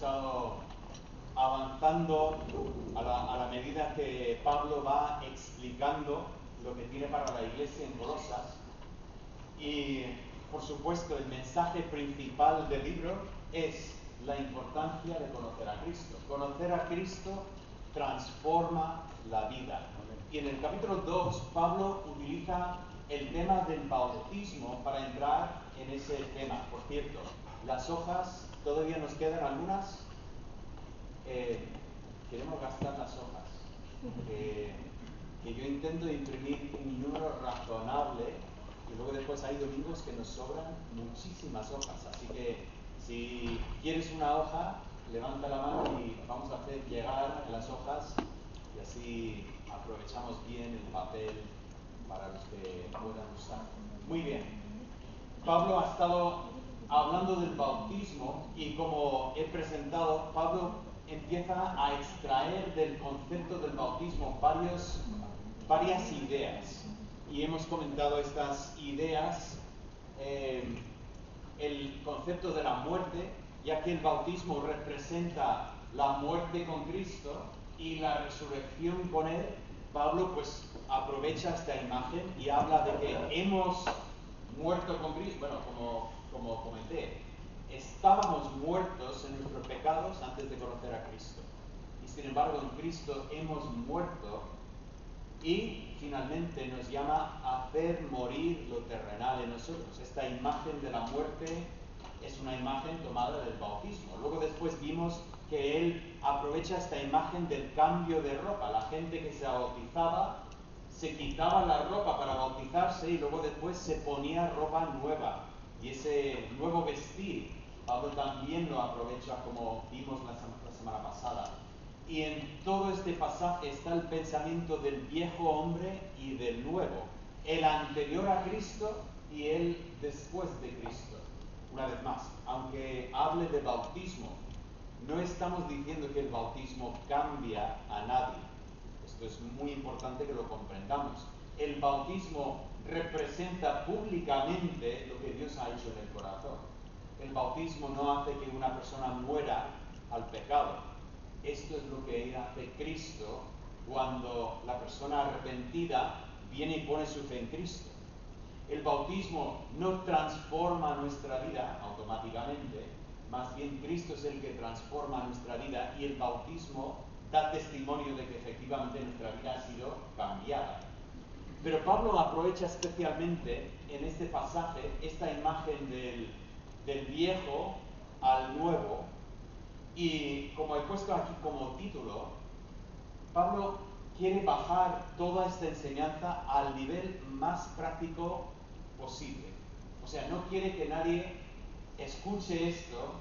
estado avanzando a la medida que Pablo va explicando lo que tiene para la iglesia en Colosas. Y, por supuesto, el mensaje principal del libro es la importancia de conocer a Cristo. Conocer a Cristo transforma la vida. Y en el capítulo 2, Pablo utiliza el tema del bautismo para entrar en ese tema. Por cierto, las hojas, todavía nos quedan algunas. Queremos gastar las hojas. Que yo intento imprimir un número razonable y luego después hay domingos que nos sobran muchísimas hojas. Así que si quieres una hoja, levanta la mano y vamos a hacer llegar las hojas y así aprovechamos bien el papel para los que puedan usar. Muy bien. Pablo ha estado hablando del bautismo y como he presentado, Pablo empieza a extraer del concepto del bautismo varias ideas. Y hemos comentado estas ideas, el concepto de la muerte, ya que el bautismo representa la muerte con Cristo y la resurrección con Él. Pablo pues aprovecha esta imagen y habla de que hemos muerto con Cristo. Bueno, como comenté, estábamos muertos en nuestros pecados antes de conocer a Cristo. Y sin embargo en Cristo hemos muerto y finalmente nos llama a hacer morir lo terrenal en nosotros. Esta imagen de la muerte es una imagen tomada del bautismo. Luego después vimos que él aprovecha esta imagen del cambio de ropa. La gente que se bautizaba se quitaba la ropa para bautizarse y luego después se ponía ropa nueva. Y ese nuevo vestir, Pablo también lo aprovecha como vimos la semana pasada. Y en todo este pasaje está el pensamiento del viejo hombre y del nuevo, el anterior a Cristo y el después de Cristo. Una vez más, aunque hable de bautismo, no estamos diciendo que el bautismo cambia a nadie. Esto es muy importante que lo comprendamos. El bautismo representa públicamente lo que Dios ha hecho en el corazón. El bautismo no hace que una persona muera al pecado. Esto es lo que hace Cristo cuando la persona arrepentida viene y pone su fe en Cristo. El bautismo no transforma nuestra vida automáticamente, más bien Cristo es el que transforma nuestra vida y el bautismo da testimonio de que efectivamente nuestra vida ha sido cambiada. Pero Pablo aprovecha especialmente en este pasaje esta imagen del viejo al nuevo. Y como he puesto aquí como título, Pablo quiere bajar toda esta enseñanza al nivel más práctico posible. O sea, no quiere que nadie escuche esto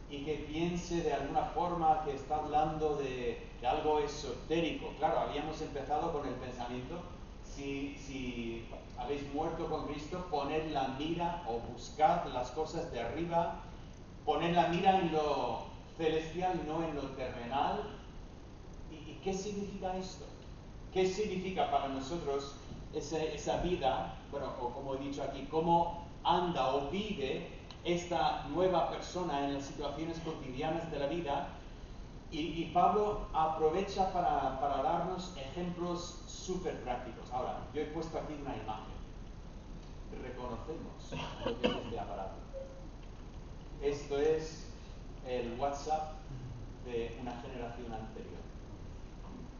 y que piense de alguna forma que está hablando de algo esotérico. Claro, habíamos empezado con el pensamiento, si habéis muerto con Cristo, poned la mira o buscad las cosas de arriba, poned la mira en lo celestial, no en lo terrenal. ¿Y qué significa esto? ¿Qué significa para nosotros esa vida, bueno, o como he dicho aquí, cómo anda o vive esta nueva persona en las situaciones cotidianas de la vida? Y Pablo aprovecha para darnos ejemplos súper prácticos. Ahora, yo he puesto aquí una imagen. Reconocemos lo que es este aparato. Esto es el WhatsApp de una generación anterior.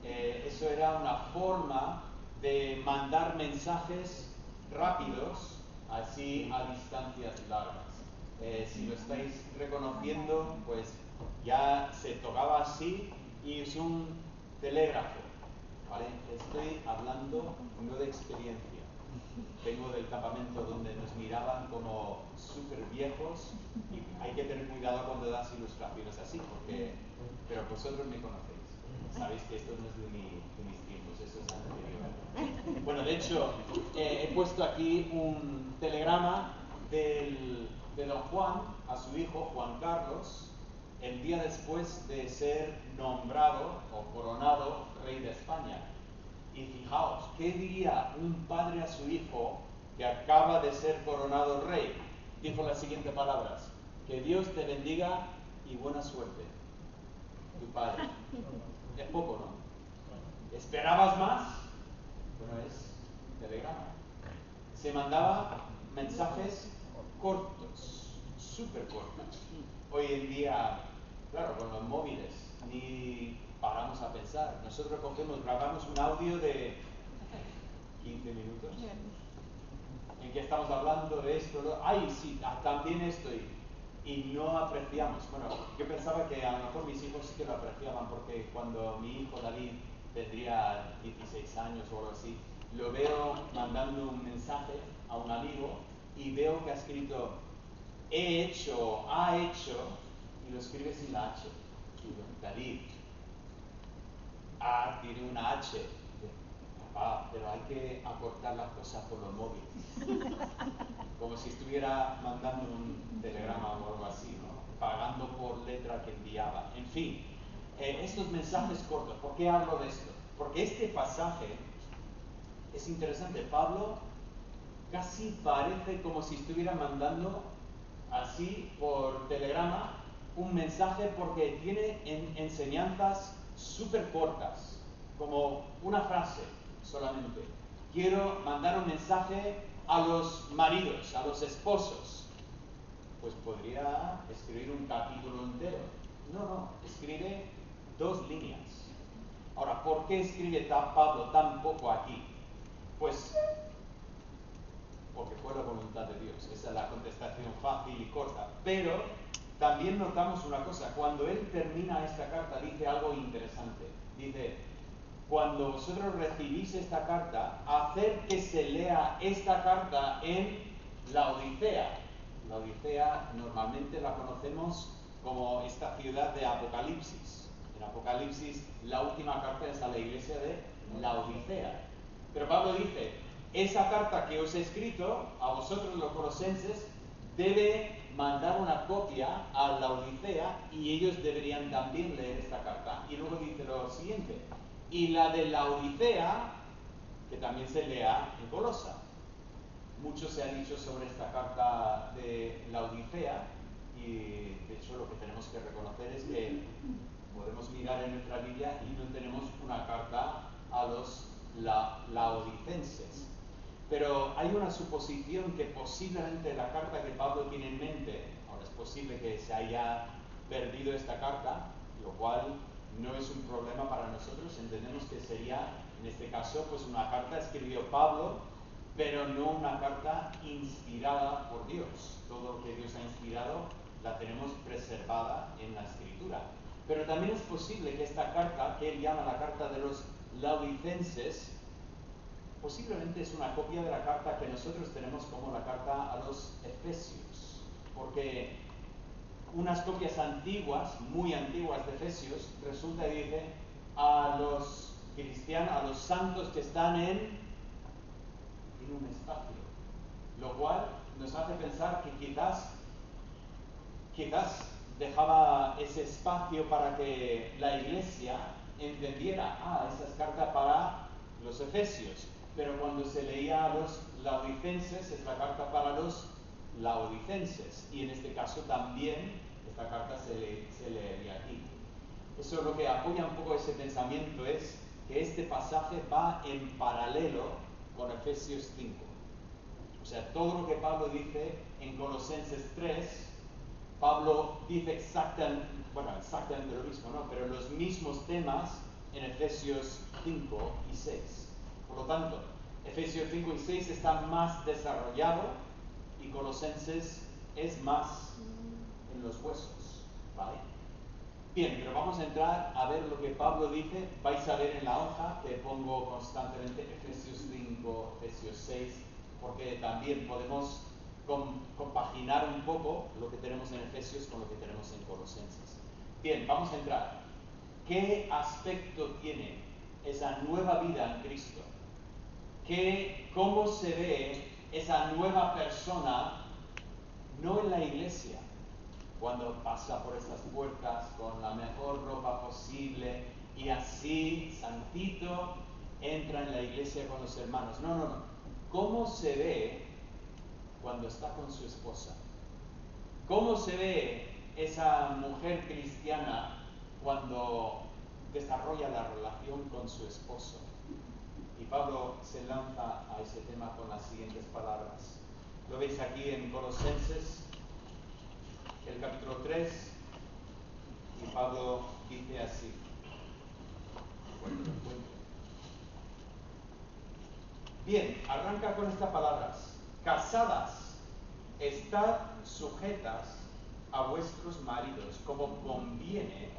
Eso era una forma de mandar mensajes rápidos, así a distancias largas. Si lo estáis reconociendo, pues ya se tocaba así y es un telégrafo, ¿vale? Estoy hablando no de experiencia. Vengo del campamento donde nos miraban como súper viejos y hay que tener cuidado cuando das ilustraciones así, pero vosotros me conocéis. Sabéis que esto no es de mis tiempos, eso es anterior. Bueno, de hecho, he puesto aquí un telegrama de don Juan a su hijo, Juan Carlos, el día después de ser nombrado o coronado rey de España. Y fijaos, ¿qué diría un padre a su hijo que acaba de ser coronado rey? Dijo las siguientes palabras: que Dios te bendiga y buena suerte. tu padre. Es poco, ¿no? ¿Esperabas más? Bueno, es telegrama. Se mandaba mensajes cortos, súper cortos. Hoy en día, claro, con los móviles, ni paramos a pensar. Nosotros grabamos un audio de 15 minutos en que estamos hablando de esto, ay, sí, también esto, y no apreciamos. Bueno, yo pensaba que a lo mejor mis hijos sí que lo apreciaban, porque cuando mi hijo David tendría 16 años o algo así, lo veo mandando un mensaje a un amigo y veo que ha escrito he hecho, ha hecho, y lo escribe sin la H. Y digo, David, A tiene una H. Papá, pero hay que acortar las cosas por los móviles. Como si estuviera mandando un telegrama o algo así, ¿no? Pagando por letra que enviaba. En fin, estos mensajes cortos. ¿Por qué hablo de esto? Porque este pasaje es interesante. Pablo casi parece como si estuviera mandando así por telegrama un mensaje, porque tiene enseñanzas súper cortas, como una frase solamente. Quiero mandar un mensaje a los maridos, a los esposos. Pues podría escribir un capítulo entero. No, escribe 2 líneas. Ahora, ¿por qué escribe Pablo tan poco aquí? Pues porque fue la voluntad de Dios. Esa es la contestación fácil y corta. Pero también notamos una cosa. Cuando él termina esta carta, dice algo interesante. Dice, cuando vosotros recibís esta carta, hacer que se lea esta carta en la Odisea. La Odisea normalmente la conocemos como esta ciudad de Apocalipsis. En Apocalipsis, la última carta es a la iglesia de la Odisea. Pero Pablo dice, esa carta que os he escrito a vosotros los colosenses debe mandar una copia a la Odisea, y ellos deberían también leer esta carta. Y luego dice lo siguiente, y la de la Odisea, que también se lea en Colosa. Mucho se ha dicho sobre esta carta de la Odisea, y de hecho lo que tenemos que reconocer es que podemos mirar en nuestra Biblia y no tenemos una carta a los laodicenses. Pero hay una suposición que posiblemente la carta que Pablo tiene en mente, ahora es posible que se haya perdido esta carta, lo cual no es un problema para nosotros. Entendemos que sería, en este caso, pues una carta escribió Pablo, pero no una carta inspirada por Dios. Todo lo que Dios ha inspirado la tenemos preservada en la Escritura. Pero también es posible que esta carta, que él llama la carta de los laodicenses, posiblemente es una copia de la carta que nosotros tenemos como la carta a los Efesios. Porque unas copias antiguas, muy antiguas de Efesios, resulta que dice a los cristianos, a los santos que están en un espacio, lo cual nos hace pensar que quizás dejaba ese espacio para que la iglesia entendiera, esa es carta para los efesios, pero cuando se leía a los laodicenses es la carta para los laodicenses, y en este caso también esta carta se leería aquí. Eso es lo que apoya un poco ese pensamiento, es que este pasaje va en paralelo con Efesios 5. O sea, todo lo que Pablo dice en Colosenses 3, Pablo dice exactamente lo mismo, ¿no? Pero los mismos temas en Efesios 5 y 6. Por lo tanto, Efesios 5 y 6 están más desarrollado y Colosenses es más en los huesos, ¿vale? Bien, pero vamos a entrar a ver lo que Pablo dice. Vais a ver en la hoja que pongo constantemente Efesios 5, Efesios 6, porque también podemos compaginar un poco lo que tenemos en Efesios con lo que tenemos en Colosenses. Bien, vamos a entrar. ¿Qué aspecto tiene esa nueva vida en Cristo? ¿Cómo se ve esa nueva persona, no en la iglesia, cuando pasa por estas puertas con la mejor ropa posible y así, santito, entra en la iglesia con los hermanos? No. ¿Cómo se ve cuando está con su esposa? ¿Cómo se ve esa mujer cristiana cuando desarrolla la relación con su esposo. Y Pablo se lanza a ese tema con las siguientes palabras. Lo veis aquí en Colosenses, el capítulo 3, y Pablo dice así. Bien, arranca con estas palabras. Casadas, estad sujetas a vuestros maridos, como conviene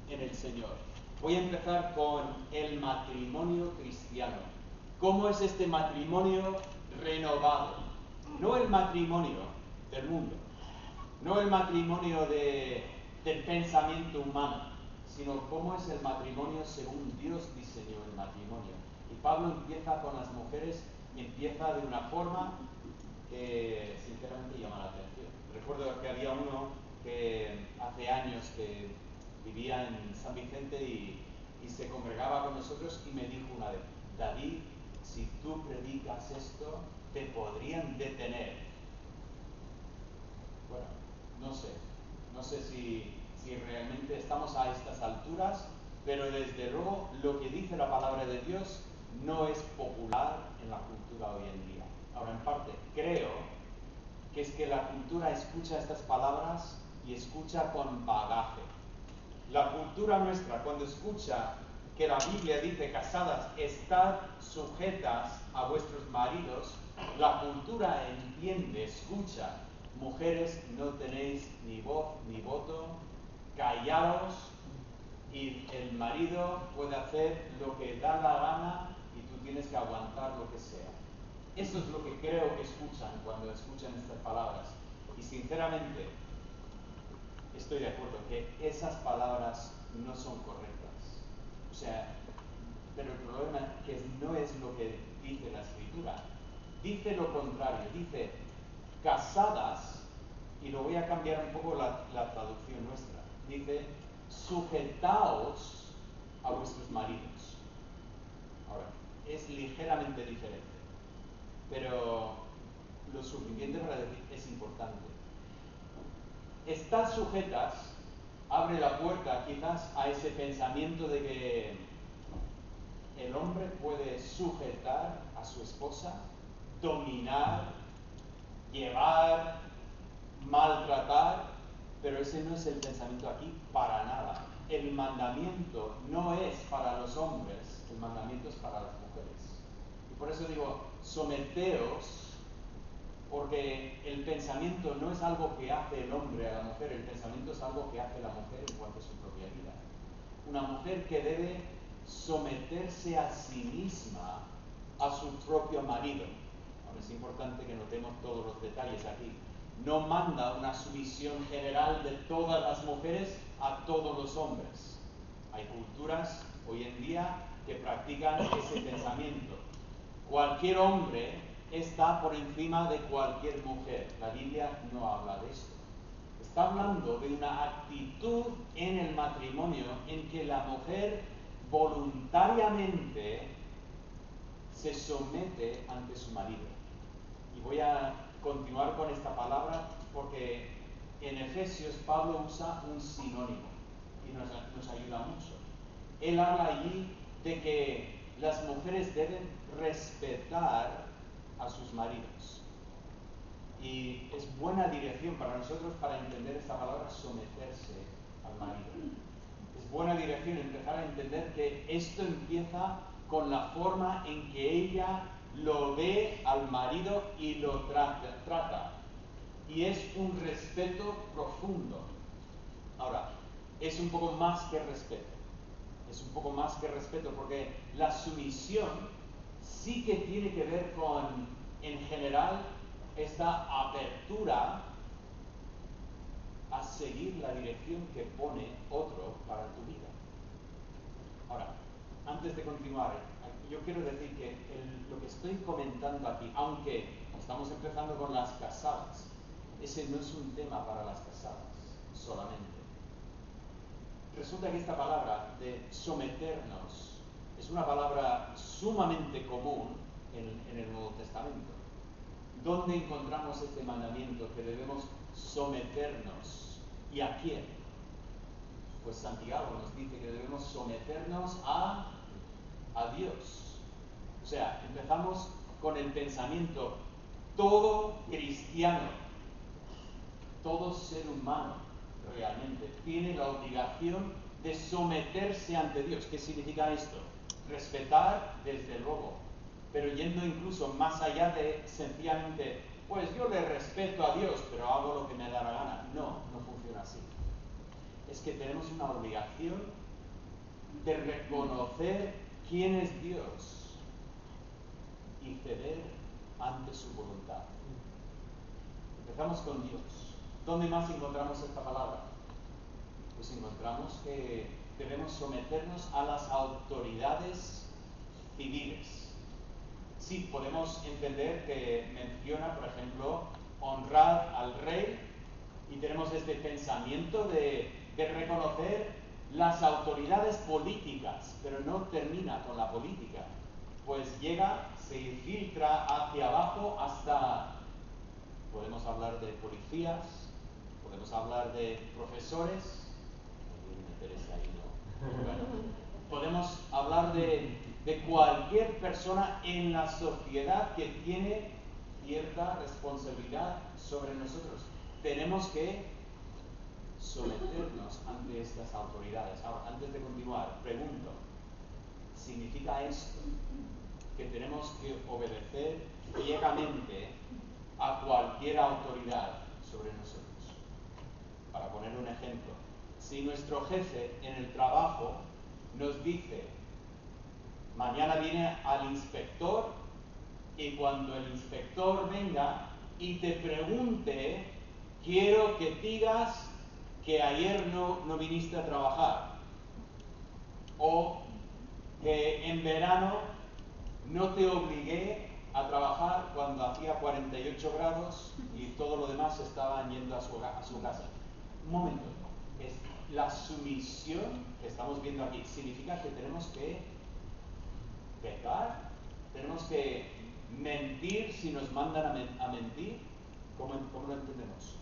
en el Señor. Voy a empezar con el matrimonio cristiano. ¿Cómo es este matrimonio renovado? No el matrimonio del mundo, no el matrimonio del pensamiento humano, sino cómo es el matrimonio según Dios diseñó el matrimonio. Y Pablo empieza con las mujeres y empieza de una forma que sinceramente llama la atención. Recuerdo que había uno que hace años que vivía en San Vicente y se congregaba con nosotros y me dijo una vez: David, si tú predicas esto, te podrían detener. Bueno, no sé si realmente estamos a estas alturas, pero desde luego lo que dice la palabra de Dios no es popular en la cultura hoy en día. Ahora, en parte, creo que es que la cultura escucha estas palabras y escucha con bagaje. La cultura nuestra, cuando escucha que la Biblia dice: casadas, estad sujetas a vuestros maridos, la cultura entiende, escucha: mujeres, no tenéis ni voz ni voto, callaos, y el marido puede hacer lo que da la gana y tú tienes que aguantar lo que sea. Eso es lo que creo que escuchan cuando escuchan estas palabras. Y sinceramente, estoy de acuerdo que esas palabras no son correctas. O sea, pero el problema es que no es lo que dice la Escritura. Dice lo contrario, dice casadas, y lo voy a cambiar un poco la traducción nuestra. Dice sujetaos a vuestros maridos. Ahora, es ligeramente diferente, pero lo suficiente para decir es importante. Estad sujetas abre la puerta quizás a ese pensamiento de que el hombre puede sujetar a su esposa, dominar, llevar, maltratar, pero ese no es el pensamiento aquí para nada. El mandamiento no es para los hombres, el mandamiento es para las mujeres. Y por eso digo, someteos, porque el pensamiento no es algo que hace el hombre a la mujer, el pensamiento es algo que hace la mujer en cuanto a su propia vida. Una mujer que debe someterse a sí misma a su propio marido. Ahora es importante que notemos todos los detalles aquí. No manda una sumisión general de todas las mujeres a todos los hombres. Hay culturas hoy en día que practican ese pensamiento. Cualquier hombre está por encima de cualquier mujer. La Biblia no habla de esto. Está hablando de una actitud en el matrimonio en que la mujer voluntariamente se somete ante su marido. Y voy a continuar con esta palabra porque en Efesios Pablo usa un sinónimo y nos ayuda mucho. Él habla allí de que las mujeres deben respetar a sus maridos. Y es buena dirección para nosotros para entender esta palabra, someterse al marido. Es buena dirección empezar a entender que esto empieza con la forma en que ella lo ve al marido y lo trata. Y es un respeto profundo. Ahora, es un poco más que respeto. Es un poco más que respeto porque la sumisión sí que tiene que ver con, en general, esta apertura a seguir la dirección que pone otro para tu vida. Ahora, antes de continuar, yo quiero decir que lo que estoy comentando aquí, aunque estamos empezando con las casadas, ese no es un tema para las casadas solamente. Resulta que esta palabra de someternos es una palabra sumamente común en el Nuevo Testamento. ¿Dónde encontramos este mandamiento que debemos someternos? ¿Y a quién? pues Santiago nos dice que debemos someternos a Dios. O sea, empezamos con el pensamiento, todo cristiano, todo ser humano realmente tiene la obligación de someterse ante Dios. ¿Qué significa esto? Respetar, desde luego, pero yendo incluso más allá de sencillamente, pues yo le respeto a Dios, pero hago lo que me da la gana. No, no funciona así. Es que tenemos una obligación de reconocer quién es Dios y ceder ante su voluntad. Empezamos con Dios. ¿Dónde más encontramos esta palabra? Pues encontramos que debemos someternos a las autoridades civiles. Sí, podemos entender que menciona, por ejemplo, honrar al rey, y tenemos este pensamiento de reconocer las autoridades políticas, pero no termina con la política, pues llega, se infiltra hacia abajo hasta, podemos hablar de policías, podemos hablar de profesores, bueno, podemos hablar de cualquier persona en la sociedad que tiene cierta responsabilidad sobre nosotros. Tenemos que someternos ante estas autoridades. Ahora, antes de continuar, pregunto, ¿significa esto que tenemos que obedecer ciegamente a cualquier autoridad sobre nosotros? Para poner un ejemplo, si nuestro jefe en el trabajo nos dice, mañana viene al inspector, y cuando el inspector venga y te pregunte, quiero que digas que ayer no viniste a trabajar, o que en verano no te obligué a trabajar cuando hacía 48 grados y todo lo demás estaban yendo a su casa. Un momento, es la sumisión que estamos viendo aquí. Significa que tenemos que pecar, tenemos que mentir si nos mandan a mentir. ¿Cómo lo entendemos?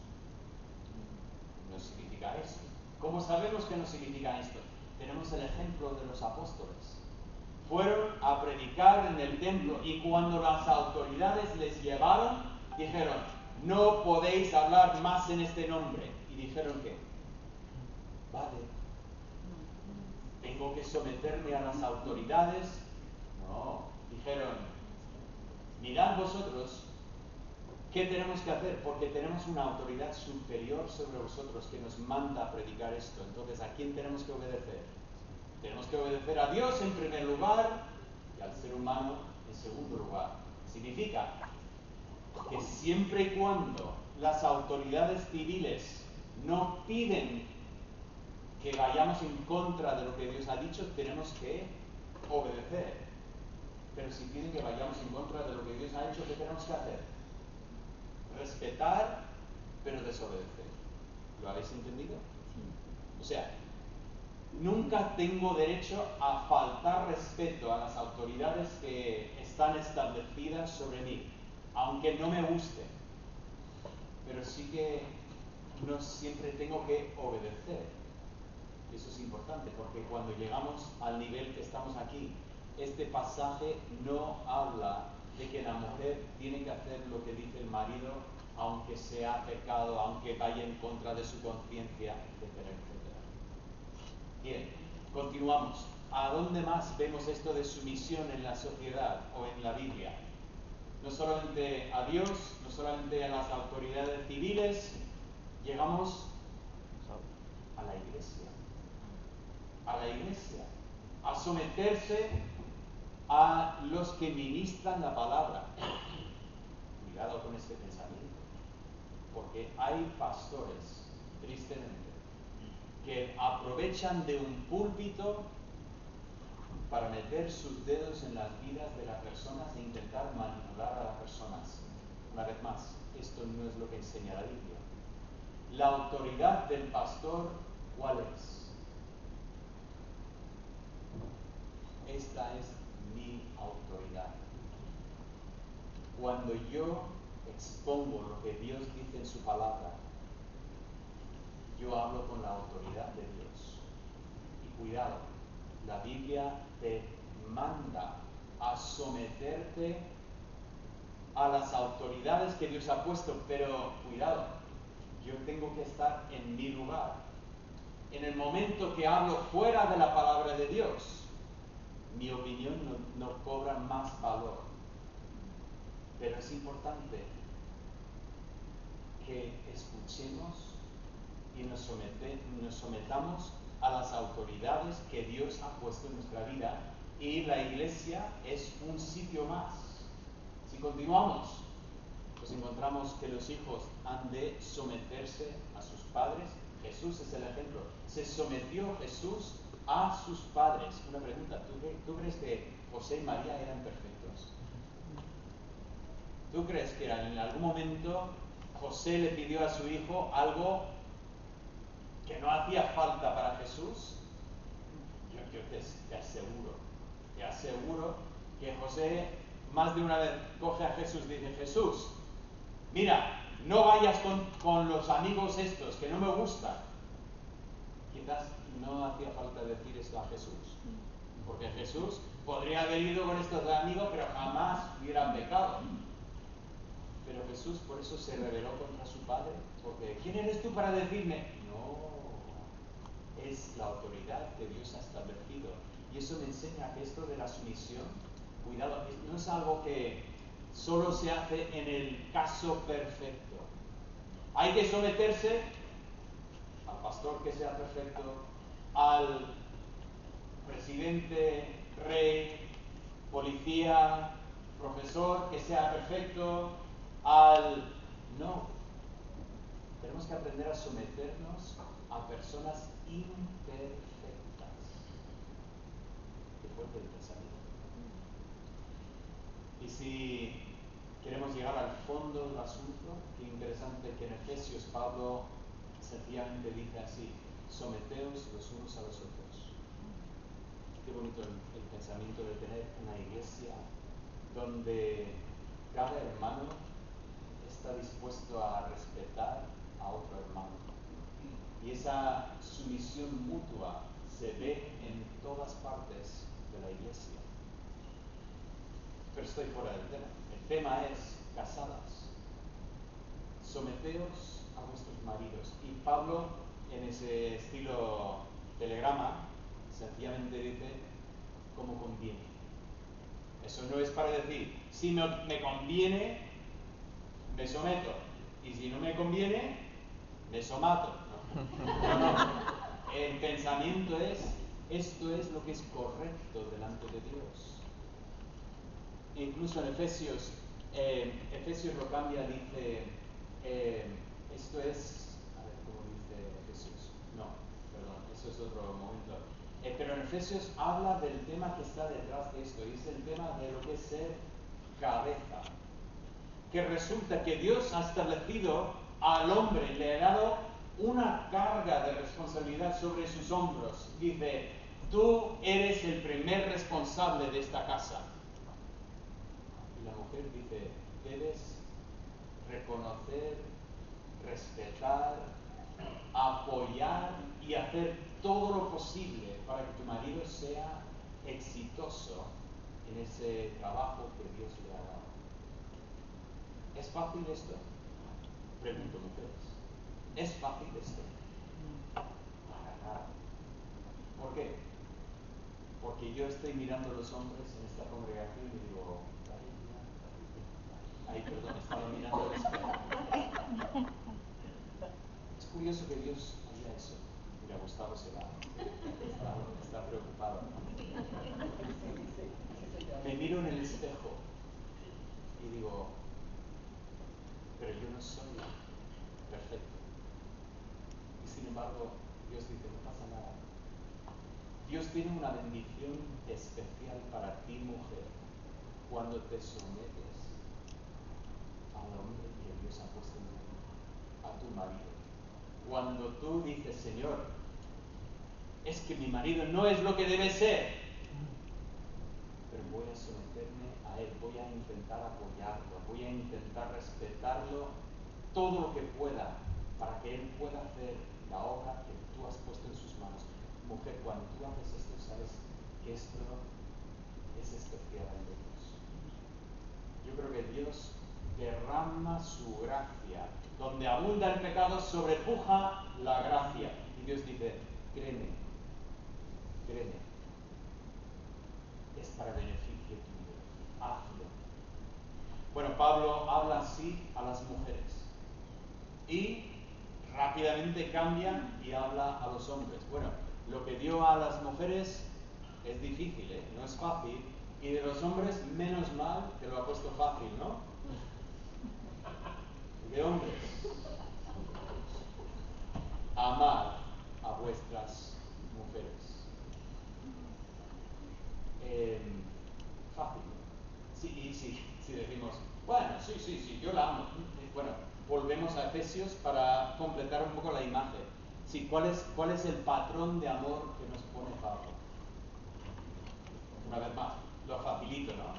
No significa eso. ¿Cómo sabemos que no significa esto? Tenemos el ejemplo de los apóstoles. Fueron a predicar en el templo y cuando las autoridades les llevaron, dijeron, no podéis hablar más en este nombre. Y dijeron que, vale, tengo que someterme a las autoridades. No, dijeron, mirad vosotros, ¿qué tenemos que hacer? Porque tenemos una autoridad superior sobre vosotros que nos manda a predicar esto. Entonces, ¿a quién tenemos que obedecer? Tenemos que obedecer a Dios en primer lugar y al ser humano en segundo lugar. Significa que siempre y cuando las autoridades civiles no piden que vayamos en contra de lo que Dios ha dicho, tenemos que obedecer. Pero si piden que vayamos en contra de lo que Dios ha hecho, ¿qué tenemos que hacer? Respetar, pero desobedecer. ¿Lo habéis entendido? O sea, nunca tengo derecho a faltar respeto a las autoridades que están establecidas sobre mí, aunque no me guste. Pero sí que no siempre tengo que obedecer. Eso es importante, porque cuando llegamos al nivel que estamos aquí, este pasaje no habla de que la mujer tiene que hacer lo que dice el marido, aunque sea pecado, aunque vaya en contra de su conciencia, etcétera, etcétera. Bien, continuamos. ¿A dónde más vemos esto de sumisión en la sociedad o en la Biblia? No solamente a Dios, no solamente a las autoridades civiles, llegamos a la iglesia. A la iglesia, a someterse a los que ministran la palabra. Cuidado con este pensamiento, porque hay pastores, tristemente, que aprovechan de un púlpito para meter sus dedos en las vidas de las personas e intentar manipular a las personas. Una vez más, esto no es lo que enseña la Biblia. La autoridad del pastor, ¿cuál es? Esta es mi autoridad. Cuando yo expongo lo que Dios dice en su palabra, yo hablo con la autoridad de Dios. cuidado, la Biblia te manda a someterte a las autoridades que Dios ha puesto, pero cuidado, yo tengo que estar en mi lugar. En el momento que hablo fuera de la palabra de Dios, mi opinión no cobra más valor. Pero es importante que escuchemos y nos sometamos a las autoridades que Dios ha puesto en nuestra vida, y la iglesia es un sitio más. Si continuamos, pues encontramos que los hijos han de someterse a sus padres. Jesús es el ejemplo. Se sometió Jesús a sus padres. Una pregunta, ¿tú crees que José y María eran perfectos? ¿Tú crees que en algún momento José le pidió a su hijo algo que no hacía falta para Jesús? Yo te aseguro que José más de una vez coge a Jesús y dice: Jesús, mira, no vayas con los amigos estos, que no me gustan. Quizás no hacía falta decir esto a Jesús, porque Jesús podría haber ido con estos amigos, pero jamás hubiera pecado. Pero Jesús por eso se rebeló contra su padre, porque ¿quién eres tú para decirme? No, es la autoridad que Dios ha establecido. Y eso me enseña que esto de la sumisión, cuidado, no es algo que solo se hace en el caso perfecto. Hay que someterse al pastor que sea perfecto, al presidente, rey, policía, profesor que sea perfecto, no. Tenemos que aprender a someternos a personas imperfectas. Qué fuerte el pensamiento. Y si queremos llegar al fondo del asunto, qué interesante que en Efesios Pablo sencillamente dice así: someteos los unos a los otros. Qué bonito el pensamiento de tener una iglesia donde cada hermano está dispuesto a respetar a otro hermano. Y esa sumisión mutua se ve en todas partes de la iglesia. Pero estoy fuera del tema. El tema es: casadas, someteos a vuestros maridos. Y Pablo, en ese estilo telegrama, sencillamente dice como conviene. Eso no es para decir, si me conviene, me someto, y si no me conviene, me somato. No. El pensamiento es: esto es lo que es correcto delante de Dios. Incluso en Efesios, Efesios lo cambia, dice, esto es, a ver, ¿cómo dice Efesios? No, perdón, eso es otro momento. Pero en Efesios habla del tema que está detrás de esto, y es el tema de lo que es ser cabeza. Que resulta que Dios ha establecido al hombre, le ha dado una carga de responsabilidad sobre sus hombros. Dice: tú eres el primer responsable de esta casa. Y la mujer dice: debes reconocer, respetar, apoyar y hacer todo lo posible para que tu marido sea exitoso en ese trabajo que Dios le ha dado. ¿Es fácil esto? Pregunto, mujeres. ¿Es fácil esto? Para nada. ¿Por qué? Porque yo estoy mirando a los hombres en esta congregación y digo: ay, perdón, estaba mirando el espejo. Es curioso que Dios haría eso. Mira, Gustavo se va. Está preocupado. Me miro en el espejo y digo: pero yo no soy perfecto. Y sin embargo, Dios dice: no pasa nada. Dios tiene una bendición especial para ti, mujer, cuando te sometes al hombre que Dios ha puesto en tu vida, a tu marido. Cuando tú dices: Señor, es que mi marido no es lo que debe ser, pero voy a someterme a él, voy a intentar apoyarlo, voy a intentar respetarlo todo lo que pueda, para que él pueda hacer la obra que tú has puesto en sus manos. Mujer, cuando tú haces esto, sabes que esto es especial en Dios. Yo creo que Dios derrama su gracia. Donde abunda el pecado, sobrepuja la gracia. Y Dios dice, créeme, es para beneficio tuyo, hazlo. Bueno, Pablo habla así a las mujeres y rápidamente cambia y habla a los hombres. Bueno, lo que dio a las mujeres es difícil, no es fácil, y de los hombres menos mal que lo ha puesto fácil, ¿no? De hombres, amad a vuestras mujeres. Fácil. Sí, si decimos, bueno, sí, yo la amo. Bueno, volvemos a Efesios para completar un poco la imagen. Sí, ¿cuál es el patrón de amor que nos pone Pablo? Una vez más, lo facilito, ¿no?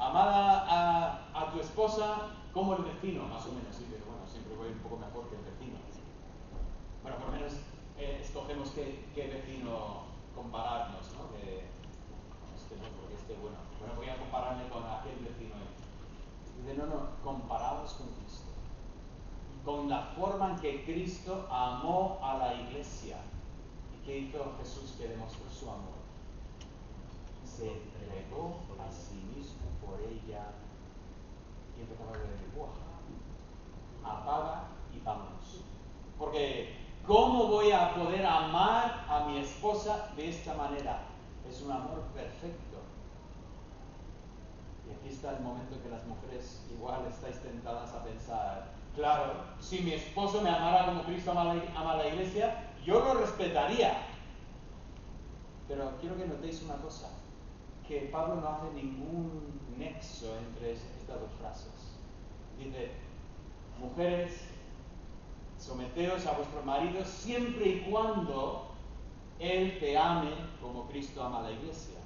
Amada a tu esposa como el vecino, más o menos, sí, pero bueno, siempre voy un poco mejor que el vecino. Bueno, por lo menos escogemos qué vecino compararnos, ¿no? No, porque bueno, voy a compararme con aquel vecino. Dice, no, comparados con Cristo. Con la forma en que Cristo amó a la iglesia. ¿Y qué hizo Jesús que demostró su amor? Se entregó a sí mismo por ella y empezaba a decir, ¡buah! Apaga y vámonos. Porque, ¿cómo voy a poder amar a mi esposa de esta manera? Es un amor perfecto. Y aquí está el momento que las mujeres igual estáis tentadas a pensar, claro, si mi esposo me amara como Cristo ama la iglesia, yo lo respetaría. Pero quiero que notéis una cosa, que Pablo no hace ningún nexo entre estas dos frases. Dice, mujeres, someteos a vuestros maridos siempre y cuando él te ame como Cristo ama a la iglesia.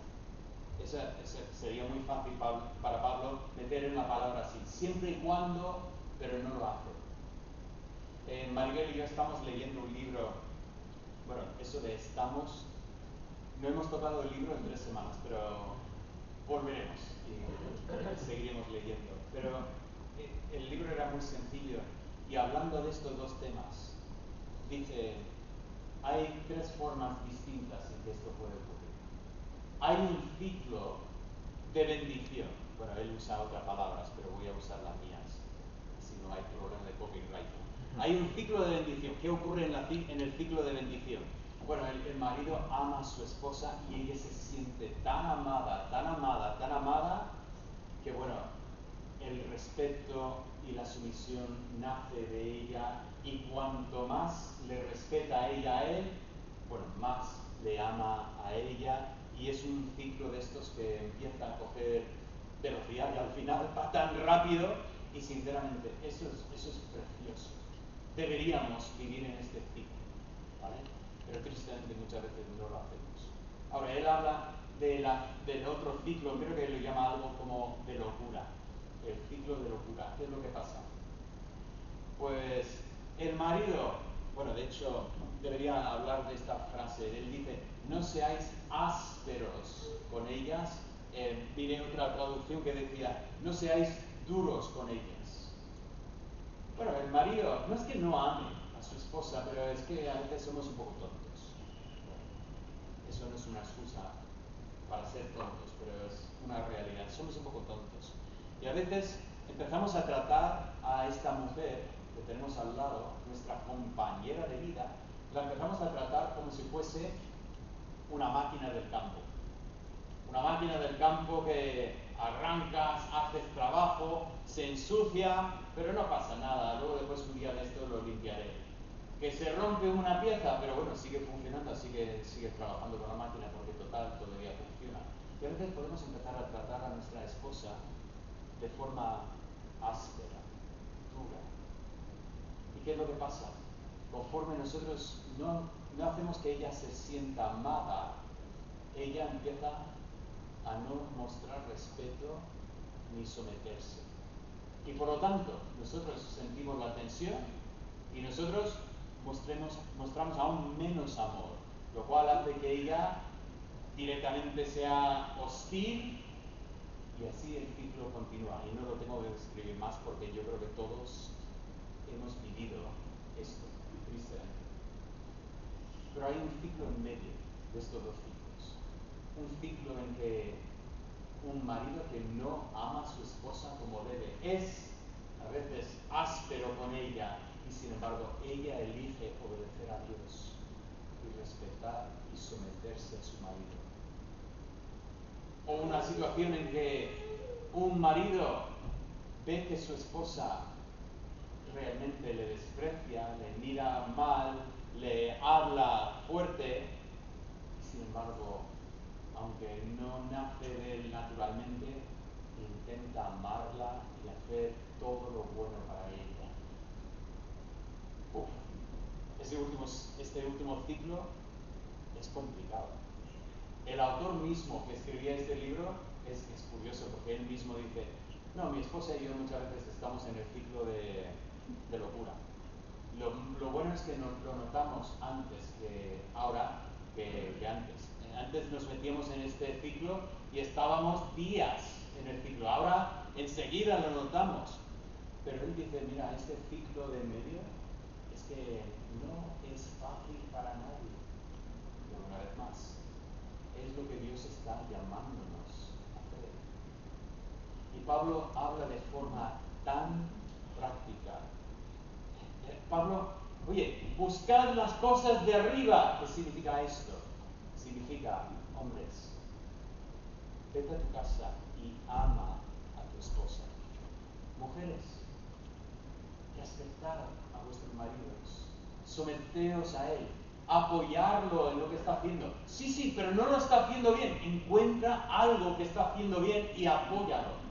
Esa sería muy fácil para Pablo meter en la palabra así, siempre y cuando, pero no lo hace. Maribel y yo estamos leyendo un libro, bueno, eso de estamos, no hemos tocado el libro en 3 semanas, pero volveremos y seguiremos leyendo. Pero el libro era muy sencillo y hablando de estos dos temas, dice, hay 3 formas distintas en que esto puede ocurrir. Hay un ciclo de bendición. Bueno, él usa otras palabras, pero voy a usar las mías, si no hay problema de copyright. Hay un ciclo de bendición. ¿Qué ocurre en el ciclo de bendición? Bueno, el marido ama a su esposa y ella se siente tan amada, que bueno, el respeto y la sumisión nace de ella y cuanto más le respeta a ella a él, bueno, más le ama a ella y es un ciclo de estos que empieza a coger velocidad y al final va tan rápido y sinceramente eso es precioso. Deberíamos vivir en este ciclo, ¿vale? Pero tristemente muchas veces no lo hacemos. Ahora, él habla del otro ciclo, creo que lo llama algo como de locura. El ciclo de locura. ¿Qué es lo que pasa? Pues el marido, bueno, de hecho, debería hablar de esta frase. Él dice, no seáis ásperos con ellas. Miré otra traducción que decía, no seáis duros con ellas. Bueno, el marido no es que no ame a su esposa, pero es que a veces somos un poco tontos. Eso no es una excusa para ser tontos, pero es una realidad. Somos un poco tontos. Y a veces empezamos a tratar a esta mujer que tenemos al lado, nuestra compañera de vida, la empezamos a tratar como si fuese una máquina del campo. Una máquina del campo que arrancas, haces trabajo, se ensucia, pero no pasa nada. Luego después un día de esto lo limpiaré. Que se rompe una pieza, pero bueno, sigue funcionando, así que sigue trabajando con la máquina porque total todavía funciona. Y a veces podemos empezar a tratar a nuestra esposa de forma áspera, dura. ¿Y qué es lo que pasa? Conforme nosotros no hacemos que ella se sienta amada, ella empieza a no mostrar respeto ni someterse. Y por lo tanto, nosotros sentimos la tensión y nosotros mostramos aún menos amor. lo cual hace que ella directamente sea hostil y así el ciclo continúa. Y no lo tengo que describir más porque yo creo que todos hemos vivido esto, tristemente. Pero hay un ciclo en medio de estos dos ciclos. Un ciclo en que un marido que no ama a su esposa como debe es a veces áspero con ella y sin embargo ella elige obedecer a Dios y respetar y someterse a su marido. O una situación en que un marido ve que su esposa realmente le desprecia, le mira mal, le habla fuerte, y sin embargo, aunque no nace de él naturalmente, intenta amarla y hacer todo lo bueno para ella. Uf, este último ciclo es complicado. El autor mismo que escribía este libro es curioso porque él mismo dice, no, mi esposa y yo muchas veces estamos en el ciclo de locura. Lo bueno es que lo notamos antes que ahora que antes. Antes nos metíamos en este ciclo y estábamos días en el ciclo. Ahora enseguida lo notamos. Pero él dice, mira, este ciclo de medio es que no es fácil para nadie. Pero una vez más, es lo que Dios está llamándonos a hacer. Y Pablo habla de forma tan práctica. Pablo, oye, buscad las cosas de arriba. ¿Qué significa esto? Significa, hombres, vete a tu casa y ama a tu esposa. Mujeres, respetad a vuestros maridos, someteos a él, apoyarlo en lo que está haciendo. Sí, pero no lo está haciendo bien. Encuentra algo que está haciendo bien y apóyalo.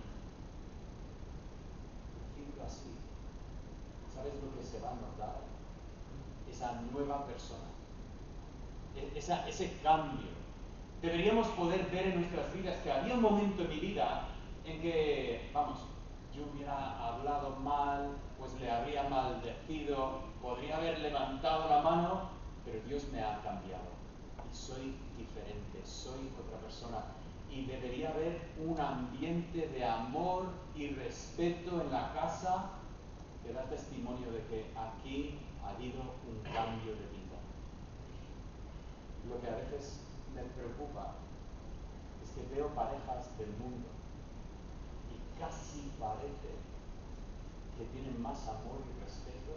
Decirlo así, ¿sabes lo que se va a notar? Esa nueva persona, ese cambio. Deberíamos poder ver en nuestras vidas que había un momento en mi vida en que, vamos, yo hubiera hablado mal, pues le habría maldecido, podría haber levantado la mano, pero Dios me ha cambiado. Y soy diferente, soy otra persona. Y debería haber un ambiente de amor y respeto en la casa que da testimonio de que aquí ha habido un cambio de vida. Lo que a veces me preocupa es que veo parejas del mundo y casi parece que tienen más amor y respeto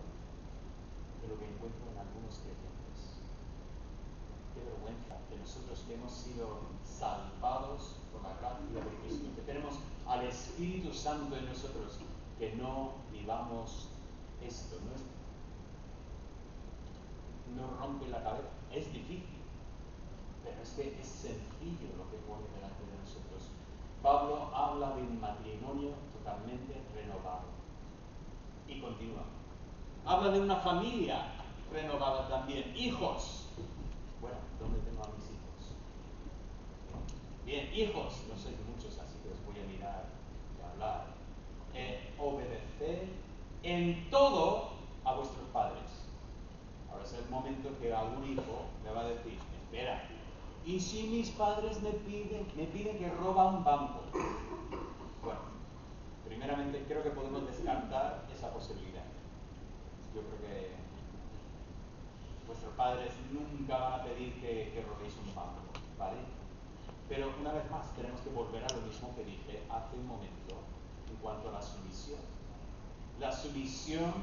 de lo que encuentro en algunos creyentes. Qué vergüenza que nosotros que hemos sido salvados por la gracia de Cristo, que tenemos al Espíritu Santo en nosotros, que no vivamos esto. No rompe la cabeza, es difícil, pero es que es sencillo lo que pone delante de nosotros. Pablo habla de un matrimonio totalmente renovado. Y continúa. Habla de una familia renovada también. Hijos. Bueno, ¿dónde tengo a mis hijos? Bien, hijos. No sois muchos, así que os voy a mirar y a hablar. Obedecer en todo a vuestros padres. Ahora es el momento que algún hijo me va a decir, espera, ¿y si mis padres me piden que roba un banco? Bueno, primeramente creo que podemos descartar esa posibilidad. Yo creo que vuestros padres nunca van a pedir que robéis un banco, ¿vale? Pero una vez más tenemos que volver a lo mismo que dije hace un momento en cuanto a la sumisión. La sumisión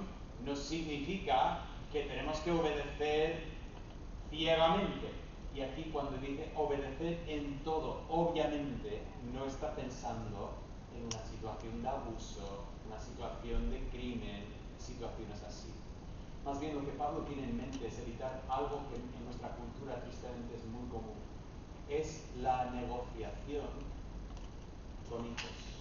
no significa que tenemos que obedecer ciegamente. Y aquí cuando dice obedecer en todo, obviamente no está pensando en una situación de abuso, una situación de crimen, situaciones así. Más bien lo que Pablo tiene en mente es evitar algo que en nuestra cultura tristemente es muy común. Es la negociación con hijos.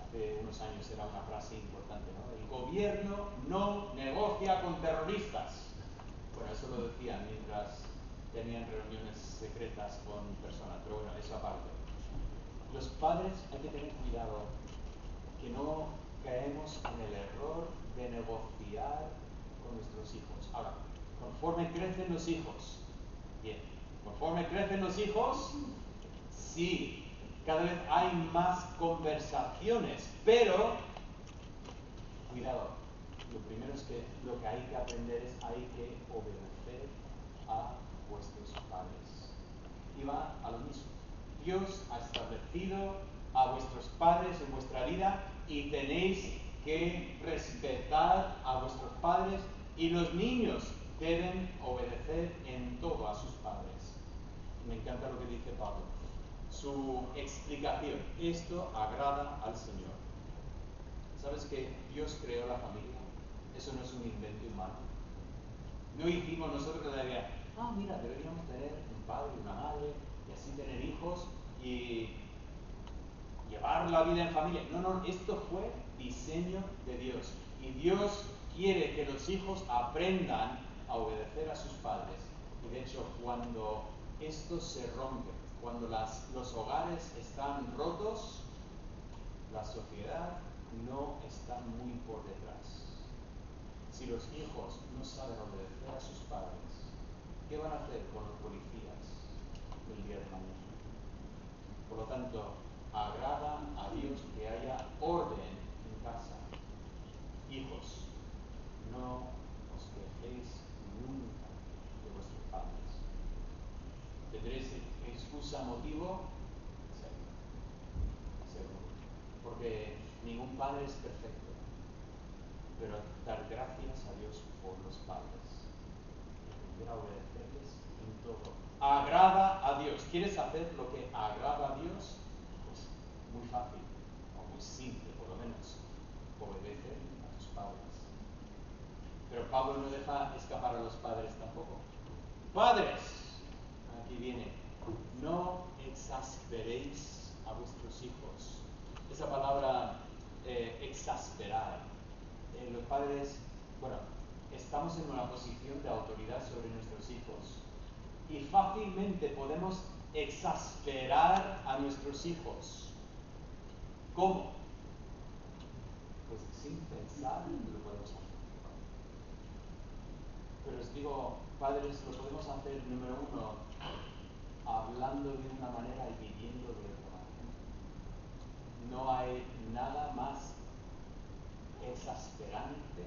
Hace unos años era una frase importante, ¿no? El gobierno no negocia con terroristas. Bueno, eso lo decían mientras tenían reuniones secretas con personas, pero bueno, eso aparte. Los padres hay que tener cuidado que no caemos en el error de negociar con nuestros hijos. Ahora, conforme crecen los hijos, Bien. Conforme crecen los hijos, sí, cada vez hay más conversaciones, pero cuidado. Lo primero es que lo que hay que aprender es hay que obedecer a vuestros padres. Y va a lo mismo. Dios ha establecido a vuestros padres en vuestra vida y tenéis que respetar a vuestros padres, y los niños deben obedecer en todo a sus padres. Me encanta lo que dice Pablo. Su explicación: esto agrada al Señor. ¿Sabes que Dios creó la familia? Eso no es un invento humano. No hicimos nosotros la idea, mira, deberíamos tener un padre y una madre, y así tener hijos y llevar la vida en familia. No, esto fue diseño de Dios. Y Dios quiere que los hijos aprendan a obedecer a sus padres. Y de hecho, cuando esto se rompe, cuando los hogares están rotos, la sociedad no está muy por detrás. Si los hijos no saben obedecer a sus padres, ¿qué van a hacer con los policías el día de mañana? Por lo tanto, agrada a Dios que haya orden en casa. Hijos, no os quejéis nunca de vuestros padres. ¿Tendréis excusa, motivo? Seguro. Porque ningún padre es perfecto. Pero dar gracias a Dios por los padres. Y aprender a obedecerles en todo. Agrada a Dios. ¿Quieres hacer lo que agrada a Dios? Pues muy fácil, o muy simple por lo menos. Obedece a tus padres. Pero Pablo no deja escapar a los padres tampoco. Padres, aquí viene, no exasperéis a vuestros hijos. Esa palabra exasperar. Los padres, estamos en una posición de autoridad sobre nuestros hijos y fácilmente podemos exasperar a nuestros hijos. ¿Cómo? Pues sin pensar lo podemos hacer. Pero os digo, padres, lo podemos hacer, número uno, hablando de una manera y viviendo de otra manera. No hay nada más exasperante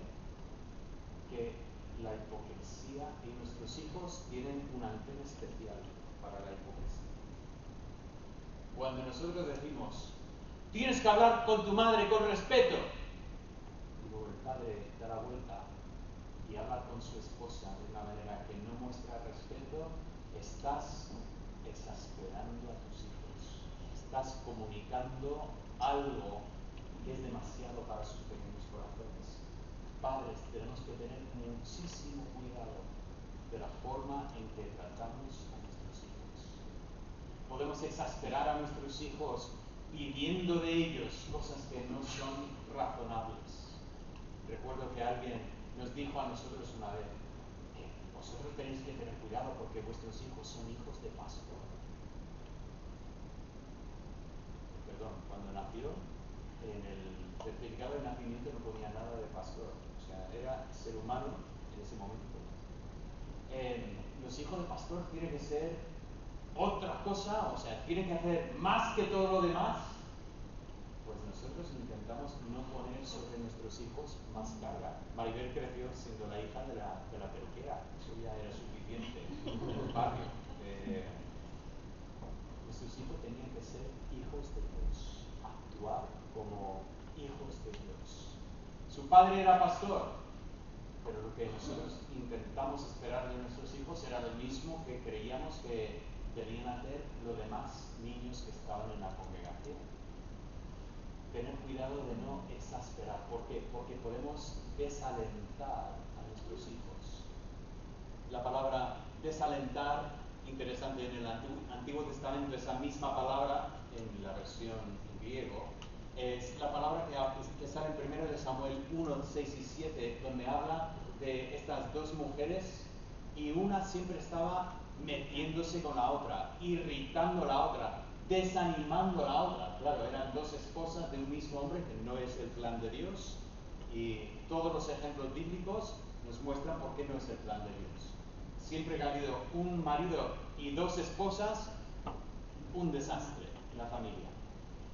que la hipocresía, y nuestros hijos tienen una antena especial para la hipocresía. Cuando nosotros decimos, tienes que hablar con tu madre con respeto, y luego el padre da la vuelta y habla con su esposa de una manera que no muestra respeto, estás exasperando a tus hijos. Estás comunicando algo que es demasiado para sus pequeños corazones. Padres, tenemos que tener muchísimo cuidado de la forma en que tratamos a nuestros hijos. Podemos exasperar a nuestros hijos pidiendo de ellos cosas que no son razonables. Recuerdo que alguien nos dijo a nosotros una vez que vosotros tenéis que tener cuidado porque vuestros hijos son hijos de pastor. Perdón, cuando nació, en el certificado de nacimiento no ponía nada de pastor. O sea, era ser humano en ese momento. Los hijos de pastor tienen que ser otra cosa, o sea, tienen que hacer más que todo lo demás. Pues nosotros intentamos no poner sobre nuestros hijos más carga. Maribel creció siendo la hija de la peluquera, eso ya era suficiente en el barrio. Nuestros hijos tenían que ser hijos de Dios, actuar como hijos de Dios. Su padre era pastor, pero lo que nosotros intentamos esperar de nuestros hijos era lo mismo que creíamos que debían hacer los demás niños que estaban en la congregación. Tener cuidado de no exasperar. ¿Por qué? Porque podemos desalentar a nuestros hijos. La palabra desalentar, interesante, en el Antiguo Testamento, esa misma palabra, en la versión en griego, es la palabra que sale en 1 Samuel 1, 6 y 7, donde habla de estas dos mujeres y una siempre estaba metiéndose con la otra, irritando a la otra, desanimando a la otra. Claro, eran dos esposas de un mismo hombre, que no es el plan de Dios, y todos los ejemplos bíblicos nos muestran por qué no es el plan de Dios. siempre que ha habido un marido y dos esposas, un desastre en la familia.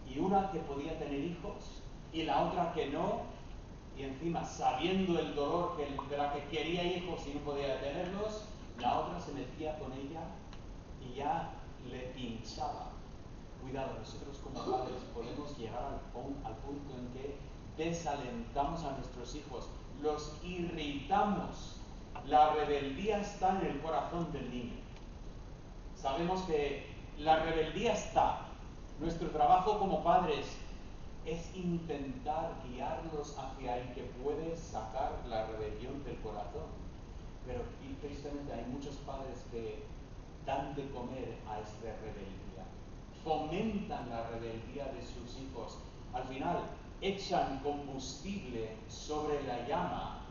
Y una que podía tener hijos y la otra que no, y encima sabiendo el dolor de la que quería hijos y no podía tenerlos, la otra se metía con ella y ya le pinchaba. Cuidado, nosotros como padres podemos llegar al punto en que desalentamos a nuestros hijos, los irritamos. La rebeldía está en el corazón del niño. Sabemos que la rebeldía está. Nuestro trabajo como padres es intentar guiarlos hacia el que puede sacar la rebelión del corazón. Pero tristemente hay muchos padres que dan de comer a esta rebeldía, fomentan la rebeldía de sus hijos. Al final echan combustible sobre la llama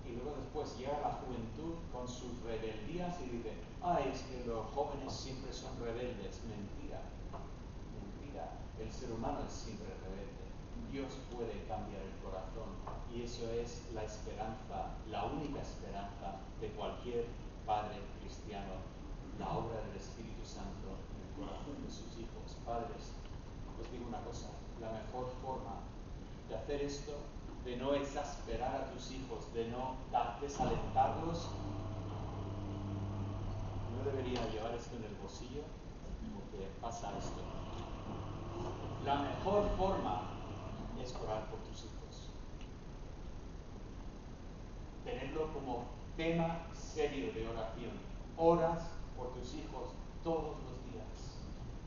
y luego después llega la juventud con sus rebeldías y dice, ay, es que los jóvenes siempre son rebeldes. Mentira, mentira. El ser humano es siempre rebelde. Dios puede cambiar el corazón y eso es la esperanza, la única esperanza de cualquier padre cristiano, la obra del Espíritu Santo en el corazón de sus hijos. Padres, os digo una cosa, la mejor forma de hacer esto, de no exasperar a tus hijos, de no desalentarlos, no debería llevar esto en el bolsillo porque pasa esto. La mejor forma es orar por tus hijos. Tenerlo como tema serio de oración. Oras por tus hijos todos los días.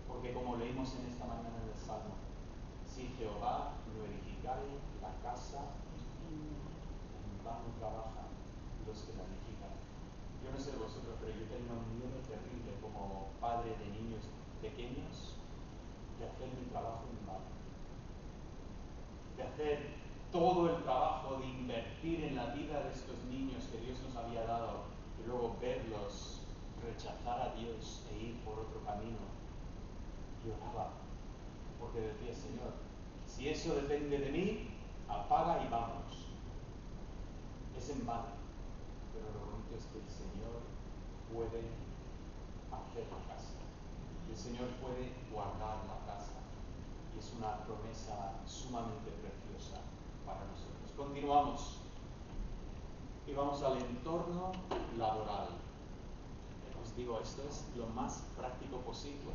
Porque como leímos en esta mañana en el Salmo, si Jehová no edificare la casa, en vano trabajan los que la edifican. Yo no sé de vosotros, pero yo tenía un miedo terrible como padre de niños pequeños de hacer mi trabajo en vano. De hacer todo el trabajo de invertir en la vida de estos niños que Dios nos había dado y luego verlos rechazar a Dios e ir por otro camino. Lloraba porque decía, Señor, si eso depende de mí, apaga y vámonos. Es en vano, pero lo bonito es que el Señor puede hacer la casa. El Señor puede guardar la casa. Y es una promesa sumamente preciosa para nosotros. Continuamos. Y vamos al entorno laboral. Os digo, esto es lo más práctico posible.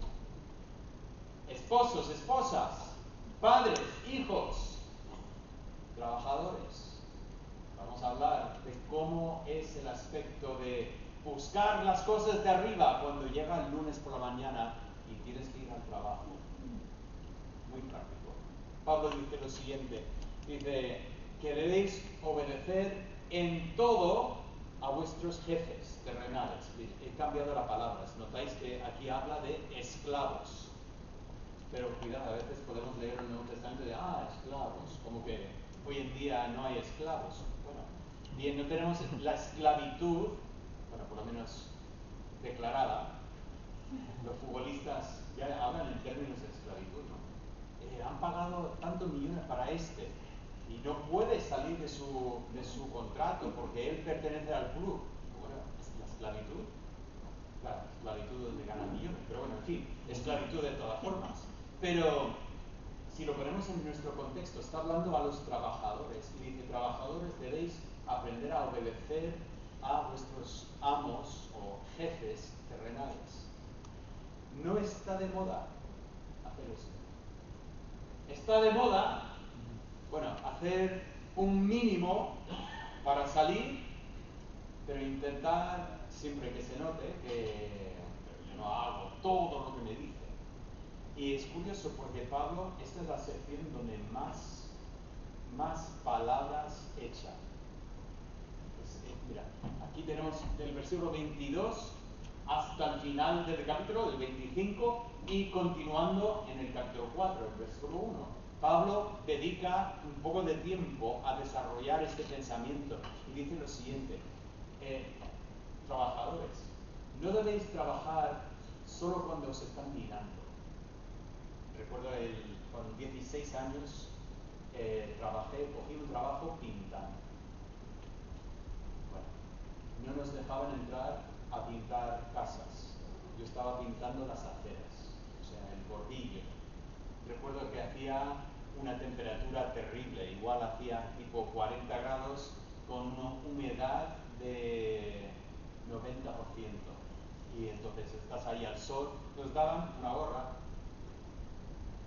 Esposos, esposas, padres, hijos, trabajadores. Vamos a hablar de cómo es el aspecto de buscar las cosas de arriba cuando llega el lunes por la mañana y tienes que ir al trabajo. Muy práctico. Pablo dice lo siguiente, dice que debéis obedecer en todo a vuestros jefes terrenales. He cambiado las palabras, notáis que aquí habla de esclavos. Pero cuidado, a veces podemos leer el Nuevo Testamento de, esclavos, como que hoy en día no hay esclavos. Bueno, bien, no tenemos la esclavitud, bueno, por lo menos declarada. Los futbolistas ya hablan en términos de esclavitud, ¿no? Han pagado tantos millones para este y no puede salir de su contrato porque él pertenece al club. Bueno, es la esclavitud. Claro, esclavitud donde ganan millones, pero bueno, en fin, esclavitud de todas formas. Pero si lo ponemos en nuestro contexto, está hablando a los trabajadores y dice, trabajadores debéis aprender a obedecer a vuestros amos o jefes terrenales. No está de moda hacer eso. Está de moda, bueno, hacer un mínimo para salir, pero intentar siempre que se note que yo no hago todo lo que me dice. Y es curioso porque Pablo, esta es la sección donde más palabras echa. Mira, aquí tenemos del versículo 22 hasta el final del capítulo, del 25, y continuando en el capítulo 4, el versículo 1. Pablo dedica un poco de tiempo a desarrollar este pensamiento y dice lo siguiente, trabajadores, no debéis trabajar solo cuando os están mirando. Recuerdo con 16 años cogí un trabajo pintando. Bueno, no nos dejaban entrar a pintar casas. Yo estaba pintando las aceras, o sea, el bordillo. Recuerdo que hacía una temperatura terrible, igual hacía tipo 40 grados con una humedad de 90%. Y entonces estás ahí al sol, nos daban una gorra,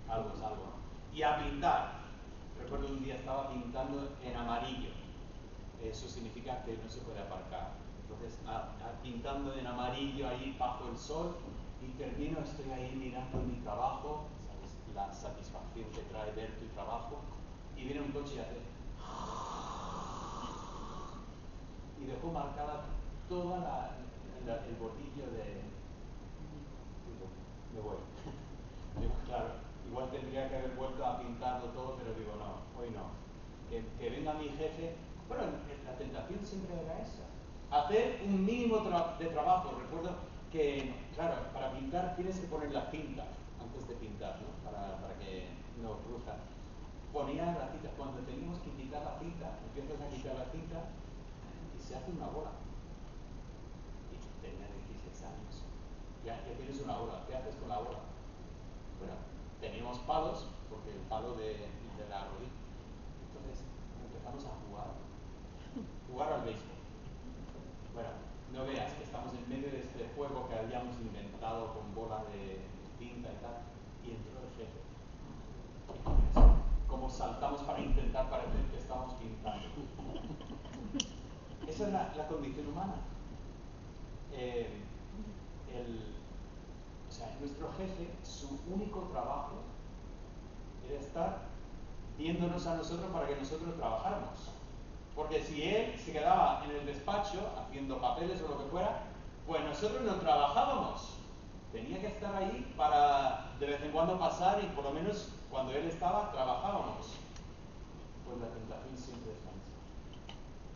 algo es algo. Y a pintar. Recuerdo un día estaba pintando en amarillo. Eso significa que no se puede aparcar. Entonces, pintando en amarillo ahí bajo el sol y termino, estoy ahí mirando mi trabajo, ¿sabes? La satisfacción que trae ver tu trabajo, y viene un coche y hace y dejó marcada toda el bordillo de... Digo, me voy. Digo, claro, igual tendría que haber vuelto a pintarlo todo, pero digo, no, hoy no. Que venga mi jefe. Bueno, la tentación siempre era esa. Hacer un mínimo de trabajo. Recuerdo que, claro, para pintar tienes que poner la cinta antes de pintar, ¿no? Para que no cruza. Ponía la cinta. Cuando teníamos que quitar la cinta, empiezas a quitar la cinta y se hace una bola. Y tenía 16 años. Ya tienes una bola. ¿Qué haces con la bola? Bueno, teníamos palos, porque el palo de la rodilla. Entonces empezamos a jugar al béisbol. Bueno, no veas que estamos en medio de este juego que habíamos inventado con bola de tinta y tal, y entró el jefe. Como saltamos para intentar parecer que estamos pintando. Esa es la condición humana. O sea, nuestro jefe, su único trabajo era estar viéndonos a nosotros para que nosotros trabajáramos. Porque si él se quedaba en el despacho haciendo papeles o lo que fuera, pues nosotros no trabajábamos. Tenía que estar ahí para de vez en cuando pasar y por lo menos cuando él estaba trabajábamos. Pues la tentación siempre es la misma.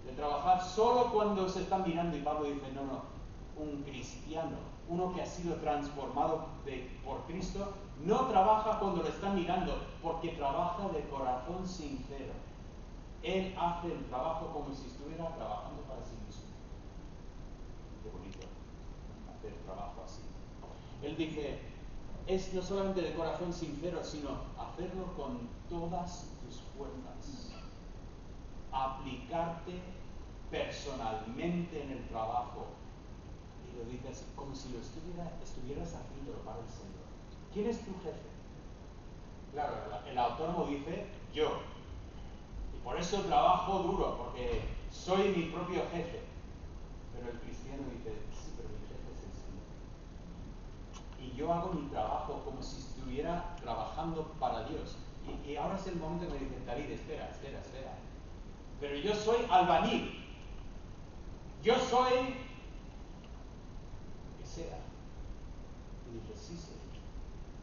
De trabajar solo cuando se están mirando, y Pablo dice, no, un cristiano, uno que ha sido transformado por Cristo, no trabaja cuando lo están mirando, porque trabaja de corazón sincero. Él hace el trabajo como si estuviera trabajando para sí mismo. Qué bonito hacer trabajo así. Él dice, es no solamente de corazón sincero, sino hacerlo con todas tus fuerzas. Aplicarte personalmente en el trabajo. Y lo dices como si lo estuvieras haciéndolo para el Señor. ¿Quién es tu jefe? Claro, el autónomo dice, yo. Y por eso trabajo duro, porque soy mi propio jefe. Pero el cristiano dice, sí, pero mi jefe es el Señor. Y yo hago mi trabajo como si estuviera trabajando para Dios. Y ahora es el momento que me dicen, David, espera. Pero yo soy albañil. Yo soy lo que sea. Y dice, sí,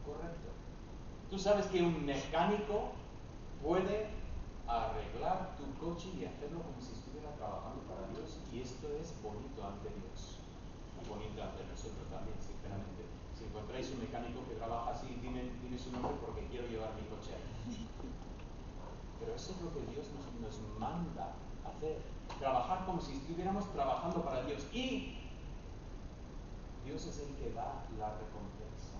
correcto. Tú sabes que un mecánico puede arreglar tu coche y hacerlo como si estuviera trabajando para Dios, y esto es bonito ante Dios y bonito ante nosotros también, sinceramente. Si encontráis un mecánico que trabaja así, dime su nombre porque quiero llevar mi coche ahí. Pero eso es lo que Dios nos manda hacer, trabajar como si estuviéramos trabajando para Dios, y Dios es el que da la recompensa.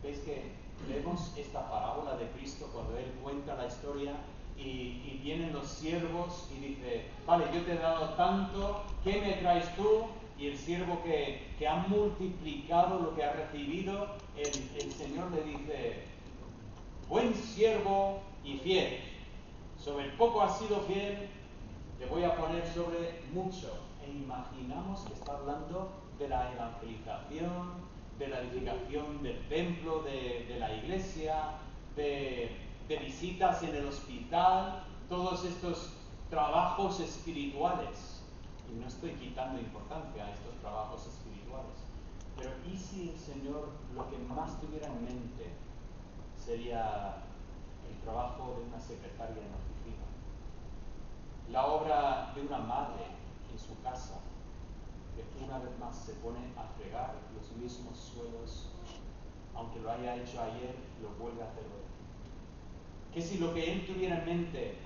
¿Veis que vemos esta parábola de Cristo cuando Él cuenta la historia y vienen los siervos y dice, vale, yo te he dado tanto, ¿qué me traes tú? Y el siervo que ha multiplicado lo que ha recibido, el Señor le dice, buen siervo y fiel, sobre poco has sido fiel, te voy a poner sobre mucho. E imaginamos que está hablando de la evangelización, de la edificación del templo, de la iglesia, de visitas en el hospital, todos estos trabajos espirituales. Y no estoy quitando importancia a estos trabajos espirituales. Pero ¿y si el Señor lo que más tuviera en mente sería el trabajo de una secretaria en oficina? La obra de una madre en su casa, que una vez más se pone a fregar los mismos suelos, aunque lo haya hecho ayer, lo vuelve a hacer hoy. Que si lo que él tuviera en mente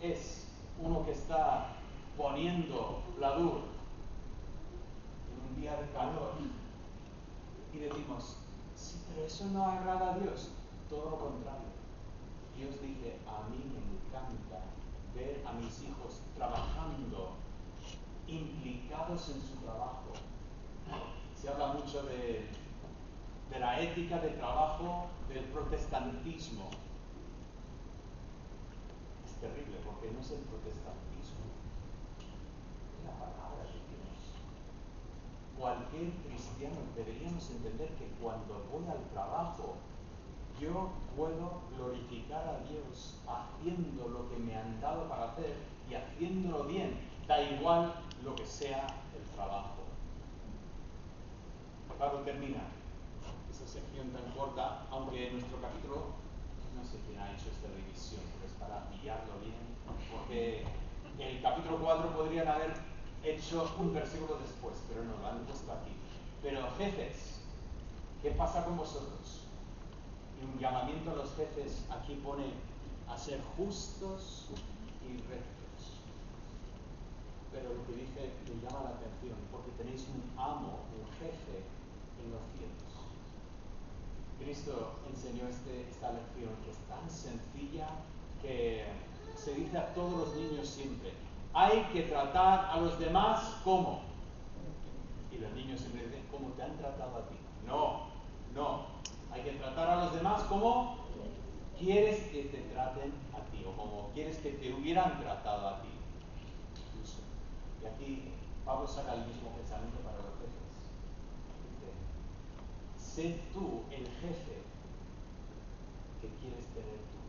es uno que está poniendo pladur un día de calor. Y decimos, sí, pero eso no agrada a Dios. Todo lo contrario. Dios dice, a mí me encanta ver a mis hijos trabajando, implicados en su trabajo. Se habla mucho de la ética de trabajo del protestantismo. Es terrible porque no es el protestantismo, es la palabra de Dios. Cualquier cristiano deberíamos entender que cuando voy al trabajo, yo puedo glorificar a Dios haciendo lo que me han dado para hacer y haciéndolo bien. Da igual lo que sea el trabajo. Pablo termina esa sección tan corta, aunque en nuestro capítulo, no sé quién ha hecho esta división, pero es para pillarlo bien, porque el capítulo 4 podrían haber hecho un versículo después, pero no, lo han puesto aquí. Pero jefes, ¿qué pasa con vosotros? Y un llamamiento a los jefes aquí pone a ser justos y rectos. Pero lo que dice me llama la atención, porque tenéis un amo, un jefe en los cielos. Cristo enseñó esta lección que es tan sencilla que se dice a todos los niños siempre. Hay que tratar a los demás como. Y los niños siempre dicen, ¿cómo te han tratado a ti? No, no. Hay que tratar a los demás como quieres que te traten a ti o como quieres que te hubieran tratado a ti. Incluso. Y aquí Pablo saca el mismo pensamiento para los jefes. Dice, sé tú el jefe que quieres tener tú.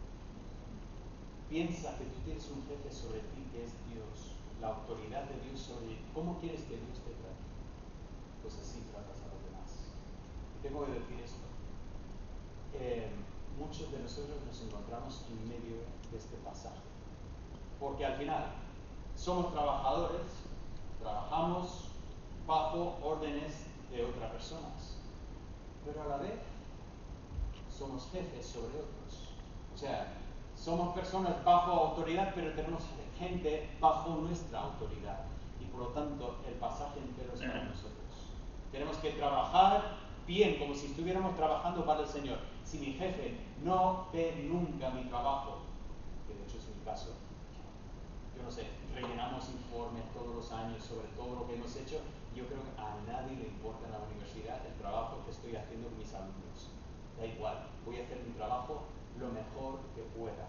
Piensa que tú tienes un jefe sobre ti que es Dios, la autoridad de Dios sobre ti. ¿Cómo quieres que Dios te trate? Pues así tratas a los demás. Y tengo que decir esto. Muchos de nosotros nos encontramos en medio de este pasaje. Porque al final somos trabajadores, trabajamos bajo órdenes de otras personas. Pero a la vez somos jefes sobre otros. O sea, somos personas bajo autoridad, pero tenemos gente bajo nuestra autoridad. Y por lo tanto, el pasaje entero es para nosotros. Tenemos que trabajar bien, como si estuviéramos trabajando para el Señor. Si mi jefe no ve nunca mi trabajo, que de hecho es mi caso, yo no sé, rellenamos informes todos los años sobre todo lo que hemos hecho. Yo creo que a nadie le importa en la universidad el trabajo que estoy haciendo con mis alumnos. Da igual, voy a hacer mi trabajo lo mejor que pueda.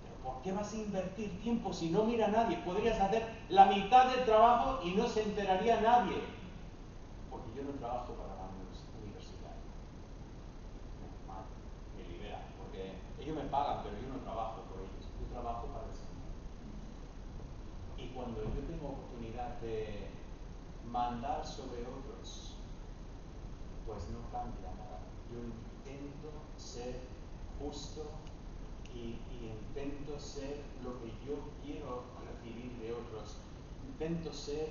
Pero ¿por qué vas a invertir tiempo si no mira a nadie? Podrías hacer la mitad del trabajo y no se enteraría nadie. Porque yo no trabajo para la universidad. Me libera, porque ellos me pagan, pero yo no trabajo por ellos. Yo trabajo para el Señor. Y cuando yo tengo oportunidad de mandar sobre otros, pues no cambia nada. Yo intento ser justo y intento ser lo que yo quiero recibir de otros. Intento ser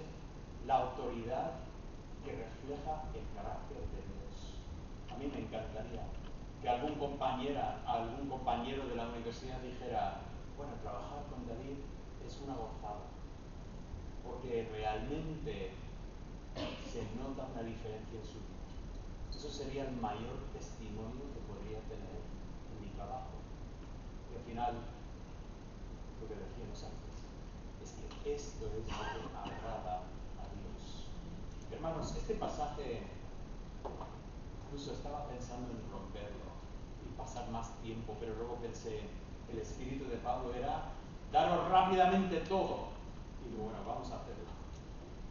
la autoridad que refleja el carácter de Dios. A mí me encantaría que algún compañero de la universidad dijera, bueno, trabajar con David es una gozada, porque realmente se nota una diferencia en su vida. Eso sería el mayor testimonio que podría tener en mi trabajo. Y al final, lo que decíamos antes, es que esto es lo que agrada a Dios. Hermanos, este pasaje, incluso estaba pensando en romperlo y pasar más tiempo, pero luego pensé, el espíritu de Pablo era daros rápidamente todo. Y digo, bueno, vamos a hacerlo.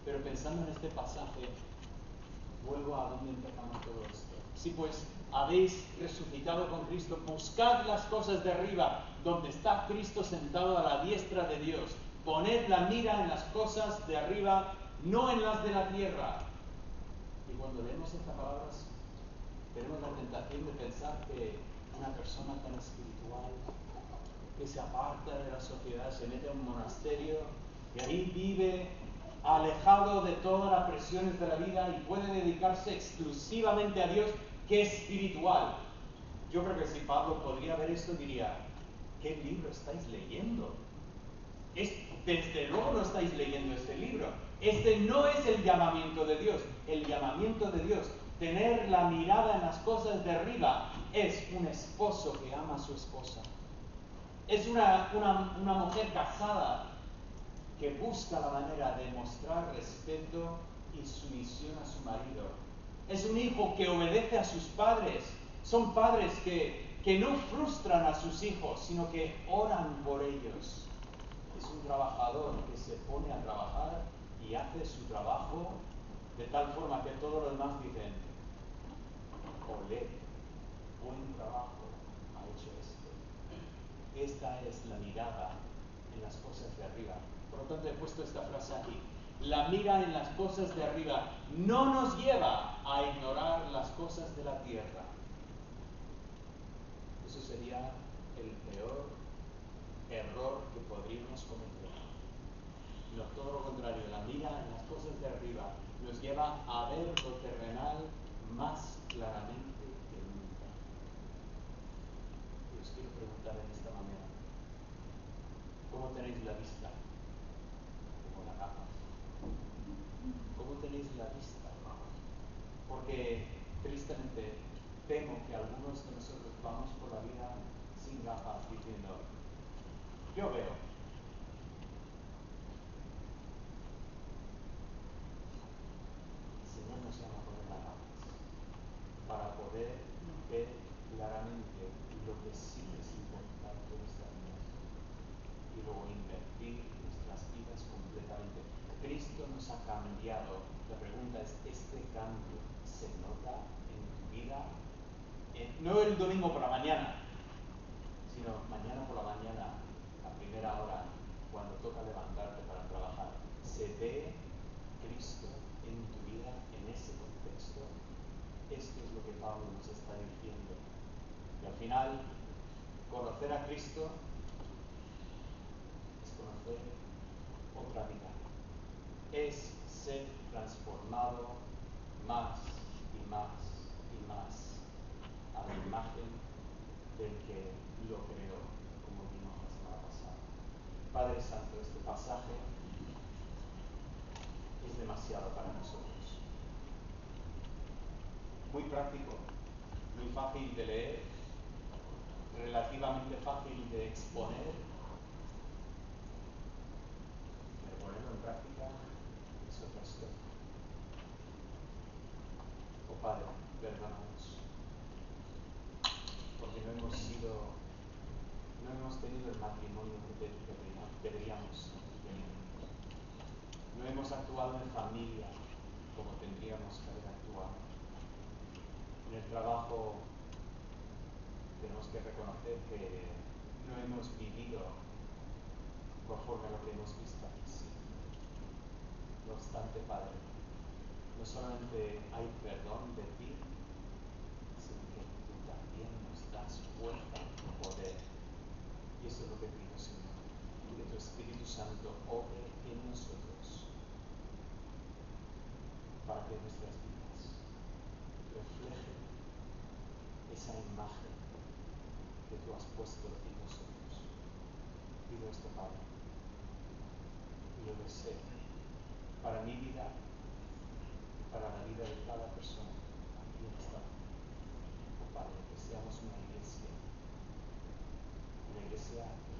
Pero pensando en este pasaje, vuelvo a donde empezamos todo esto. Si pues habéis resucitado con Cristo, buscad las cosas de arriba, donde está Cristo sentado a la diestra de Dios. Poned la mira en las cosas de arriba, no en las de la tierra. Y cuando leemos estas palabras, tenemos la tentación de pensar que una persona tan espiritual, que se aparta de la sociedad, se mete a un monasterio y ahí vive alejado de todas las presiones de la vida y puede dedicarse exclusivamente a Dios, que es espiritual. Yo creo que si Pablo podría ver esto, diría, ¿qué libro estáis leyendo? desde luego no estáis leyendo este libro. Este no es el llamamiento de Dios. El llamamiento de Dios, tener la mirada en las cosas de arriba, es un esposo que ama a su esposa. Es una mujer casada que busca la manera de mostrar respeto y sumisión a su marido. Es un hijo que obedece a sus padres. Son padres que no frustran a sus hijos, sino que oran por ellos. Es un trabajador que se pone a trabajar y hace su trabajo de tal forma que todos los demás dicen: olé, buen trabajo ha hecho esto. Esta es la mirada en las cosas de arriba. Por lo tanto, he puesto esta frase aquí. La mira en las cosas de arriba no nos lleva a ignorar las cosas de la tierra. Eso sería el peor error que podríamos cometer. No, todo lo contrario, la mira en las cosas de arriba nos lleva a ver lo terrenal más claramente que nunca. Y os quiero preguntar en esta manera: ¿cómo tenéis la vista? Como la gafas. ¿Cómo tenéis la vista? Porque tristemente temo que algunos de nosotros vamos por la vida sin gafas diciendo: yo veo. El Señor nos llama a poner las gafas para poder ver claramente lo que sí es importante en nuestra vida y luego invertir nuestras vidas completamente. Cristo nos ha cambiado. La pregunta es: ¿este cambio se nota en tu vida? No el domingo por la mañana, sino mañana por la mañana, a primera hora, cuando toca levantarte para trabajar. ¿Se ve Cristo en tu vida en ese contexto? Esto es lo que Pablo nos está diciendo. Y al final, conocer a Cristo es conocer otra vida. Es ser transformado más y más y más a la imagen del que lo creó, como vimos la semana pasada. Padre Santo, este pasaje es demasiado para nosotros. Muy práctico, muy fácil de leer, relativamente fácil de exponer, pero ponerlo en práctica es otra historia. Oh Padre, perdónanos, porque no hemos tenido el matrimonio que deberíamos tener. No hemos actuado en familia como tendríamos que haber actuado. En el trabajo tenemos que reconocer que no hemos vivido conforme a lo que hemos visto aquí. Sí. No obstante, Padre, no solamente hay perdón de ti, sino que tú también nos das fuerza y poder. Y eso es lo que pido, Señor, que tu Espíritu Santo obre en nosotros para que nuestras vidas reflejen esa imagen que tú has puesto en nosotros. Pido esto, Padre, y lo deseo para mi vida, para la vida de cada persona aquí en esta mañana. Oh Padre, que seamos una iglesia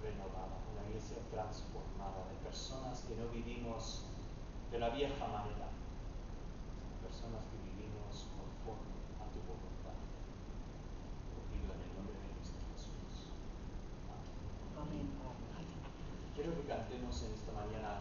renovada, una iglesia transformada, de personas que no vivimos de la vieja manera, personas que vivimos conforme a tu voluntad. Lo pido en el nombre de Cristo Jesús. Amén. Amén. Quiero que cantemos en esta mañana